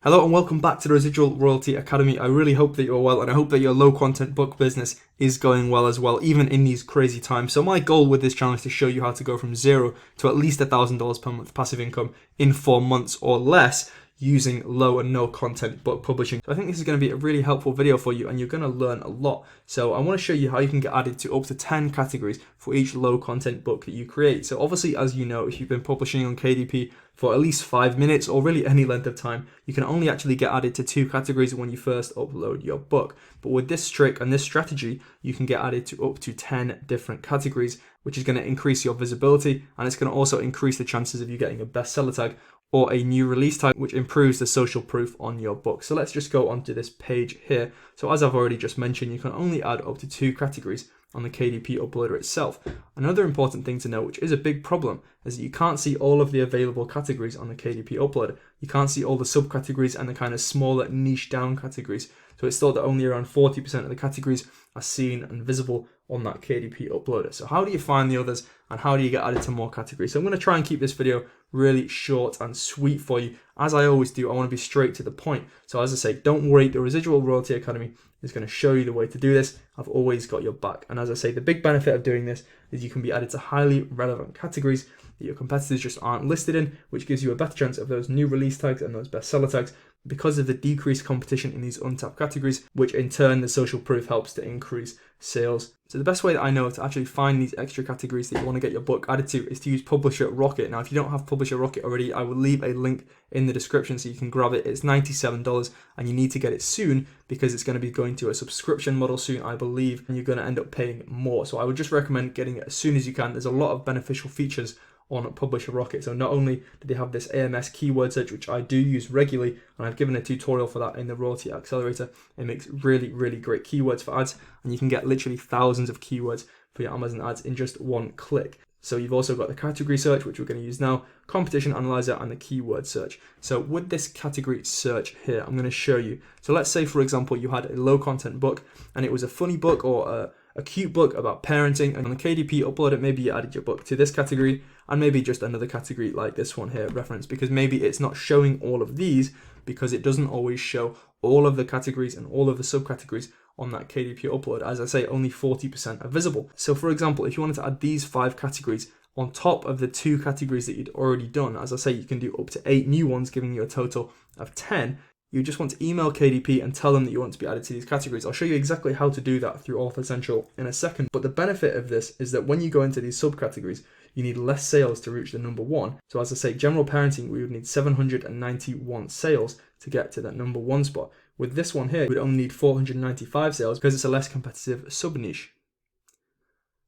Hello and welcome back to the Residual Royalty Academy. I really hope that you're well, and I hope that your low content book business is going well as well, even in these crazy times. So my goal with this channel is to show you how to go from zero to at least $1,000 per month passive income in 4 months or less using low and no content book publishing. So I think this is going to be a really helpful video for you and you're going to learn a lot. So I want to show you how you can get added to up to 10 categories for each low content book that you create. So obviously, as you know, if you've been publishing on KDP for at least 5 minutes or really any length of time, you can only actually get added to 2 categories when you first upload your book. But with this trick and this strategy, you can get added to up to 10 different categories, which is going to increase your visibility, and it's going to also increase the chances of you getting a bestseller tag or a new release tag, which improves the social proof on your book. So let's just go onto this page here. So as I've already just mentioned, you can only add up to 2 categories on the KDP uploader itself. Another important thing to know, which is a big problem, is that you can't see all of the available categories on the KDP uploader. You can't see all the subcategories and the kind of smaller niche down categories. So it's thought that only around 40% of the categories are seen and visible on that KDP uploader. So how do you find the others and how do you get added to more categories? So I'm going to try and keep this video really short and sweet for you. As I always do, I want to be straight to the point. So as I say, don't worry, the Residual Royalty Academy is going to show you the way to do this. I've always got your back. And as I say, the big benefit of doing this is you can be added to highly relevant categories that your competitors just aren't listed in, which gives you a better chance of those new release tags and those bestseller tags because of the decreased competition in these untapped categories, which in turn the social proof helps to increase sales. So the best way that I know to actually find these extra categories that you want to get your book added to is to use Publisher Rocket. Now, if you don't have Publisher Rocket already, I will leave a link in the description so you can grab it. It's $97 and you need to get it soon because it's going to be going to a subscription model soon, I believe, and you're going to end up paying more. So I would just recommend getting it as soon as you can. There's a lot of beneficial features on Publisher Rocket. So not only do they have this AMS keyword search, which I do use regularly, and I've given a tutorial for that in the Royalty Accelerator. It makes really great keywords for ads, and you can get literally thousands of keywords for your Amazon ads in just one click. So you've also got the category search, which we're going to use now, competition analyzer, and the keyword search. So with this category search here, I'm going to show you. So let's say, for example, you had a low content book and it was a funny book or a cute book about parenting, and on the KDP uploader, maybe you added your book to this category and maybe just another category like this one here, reference, because maybe it's not showing all of these because it doesn't always show all of the categories and all of the subcategories on that KDP upload. As I say, only 40% are visible. So for example, if you wanted to add these 5 categories on top of the 2 categories that you'd already done, as I say, you can do up to 8 new ones, giving you a total of 10. You just want to email KDP and tell them that you want to be added to these categories. I'll show you exactly how to do that through Author Essential in a second. But the benefit of this is that when you go into these subcategories, you need less sales to reach the number 1. So as I say, general parenting, we would need 791 sales to get to that number 1 spot. With this one here, we'd only need 495 sales because it's a less competitive sub-niche.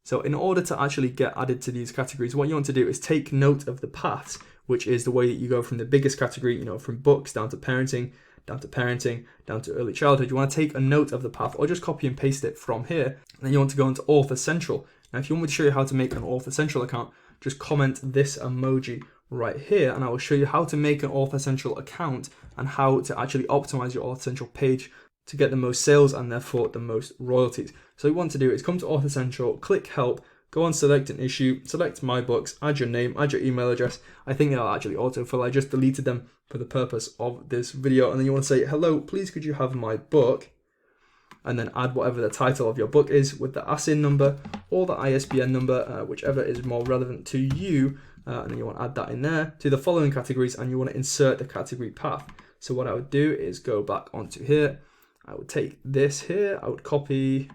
So in order to actually get added to these categories, what you want to do is take note of the paths, which is the way that you go from the biggest category, from books down to parenting, down to early childhood. You want to take a note of the path or just copy and paste it from here. And then you want to go into Author Central. Now, if you want me to show you how to make an Author Central account, just comment this emoji right here and I will show you how to make an Author Central account and how to actually optimize your Author Central page to get the most sales and therefore the most royalties. So what you want to do is come to Author Central, click help, go on select an issue, select my books, add your name, add your email address. I think they'll actually autofill. I just deleted them for the purpose of this video. And then you want to say, hello, please could you have my book? And then add whatever the title of your book is with the ASIN number or the ISBN number, whichever is more relevant to you. And then you want to add that in there to the following categories and you want to insert the category path. So what I would do is go back onto here. I would take this here, I would copy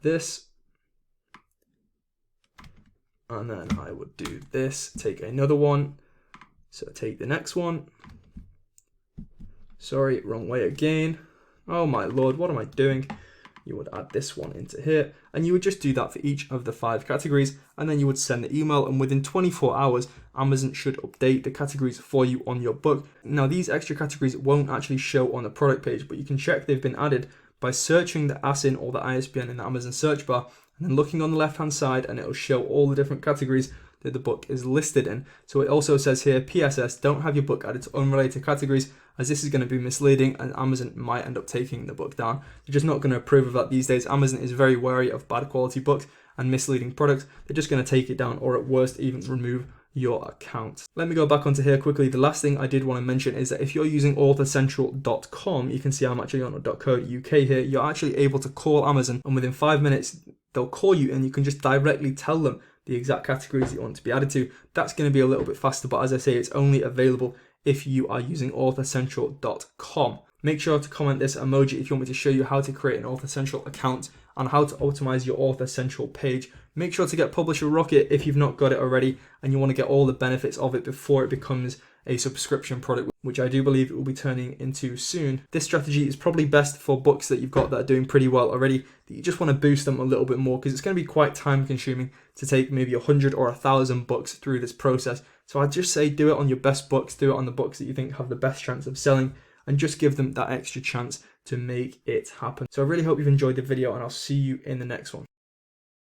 this, and then I would do this, take another one, so take the next one, sorry, wrong way again, oh my lord, what am I doing? You would add this one into here, and you would just do that for each of the 5 categories, and then you would send the email, and within 24 hours, Amazon should update the categories for you on your book. Now, these extra categories won't actually show on the product page, but you can check they've been added by searching the ASIN or the ISBN in the Amazon search bar, and then looking on the left-hand side, and it'll show all the different categories that the book is listed in. So it also says here, PSS, don't have your book added to unrelated categories, as this is going to be misleading and Amazon might end up taking the book down. They're just not going to approve of that these days. Amazon is very wary of bad quality books and misleading products. They're just going to take it down or at worst even remove your account. Let me go back onto here quickly. The last thing I did want to mention is that if you're using authorcentral.com, you can see I'm actually on .co.uk here, you're actually able to call Amazon, and within 5 minutes they'll call you and you can just directly tell them the exact categories that you want to be added to. That's going to be a little bit faster, but as I say, it's only available if you are using authorcentral.com. Make sure to comment this emoji if you want me to show you how to create an Author Central account and how to optimize your Author Central page. Make sure to get Publisher Rocket if you've not got it already and you want to get all the benefits of it before it becomes a subscription product, which I do believe it will be turning into soon. This strategy is probably best for books that you've got that are doing pretty well already, that you just want to boost them a little bit more, because it's going to be quite time consuming to take maybe 100 or 1,000 books through this process. So I'd just say do it on your best books, do it on the books that you think have the best chance of selling, and just give them that extra chance to make it happen. So I really hope you've enjoyed the video, and I'll see you in the next one.